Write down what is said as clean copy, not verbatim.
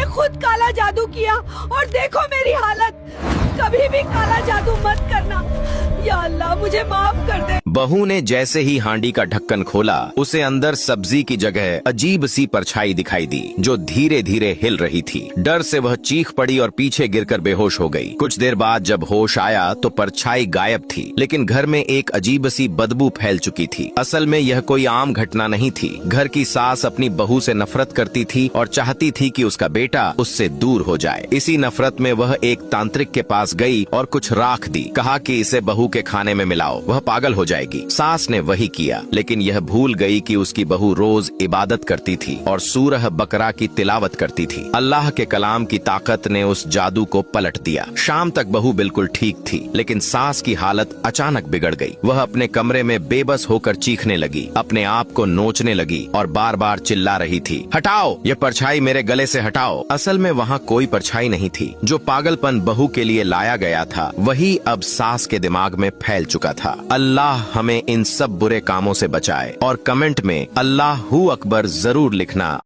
खुद काला जादू किया और देखो मेरी हालत। कभी भी काला जादू मत करना, या अल्लाह मुझे माफ कर दे। बहू ने जैसे ही हांडी का ढक्कन खोला, उसे अंदर सब्जी की जगह अजीब सी परछाई दिखाई दी जो धीरे धीरे हिल रही थी। डर से वह चीख पड़ी और पीछे गिरकर बेहोश हो गई। कुछ देर बाद जब होश आया तो परछाई गायब थी, लेकिन घर में एक अजीब सी बदबू फैल चुकी थी। असल में यह कोई आम घटना नहीं थी। घर की सास अपनी बहू से नफरत करती थी और चाहती थी कि उसका बेटा उससे दूर हो जाए। इसी नफरत में वह एक तांत्रिक के पास गई और कुछ राख दी। कहा कि इसे बहू के खाने में मिलाओ, वह पागल हो जाएगी। सास ने वही किया, लेकिन यह भूल गई कि उसकी बहू रोज इबादत करती थी और सूरह बकरा की तिलावत करती थी। अल्लाह के कलाम की ताकत ने उस जादू को पलट दिया। शाम तक बहू बिल्कुल ठीक थी, लेकिन सास की हालत अचानक बिगड़ गई। वह अपने कमरे में बेबस होकर चीखने लगी, अपने आप को नोचने लगी और बार बार चिल्ला रही थी, हटाओ ये परछाई, मेरे गले से हटाओ। असल में वहाँ कोई परछाई नहीं थी। जो पागलपन बहू के लिए लाया गया था, वही अब सास के दिमाग में फैल चुका था। अल्लाह हमें इन सब बुरे कामों से बचाए और कमेंट में अल्लाह हू अकबर जरूर लिखना।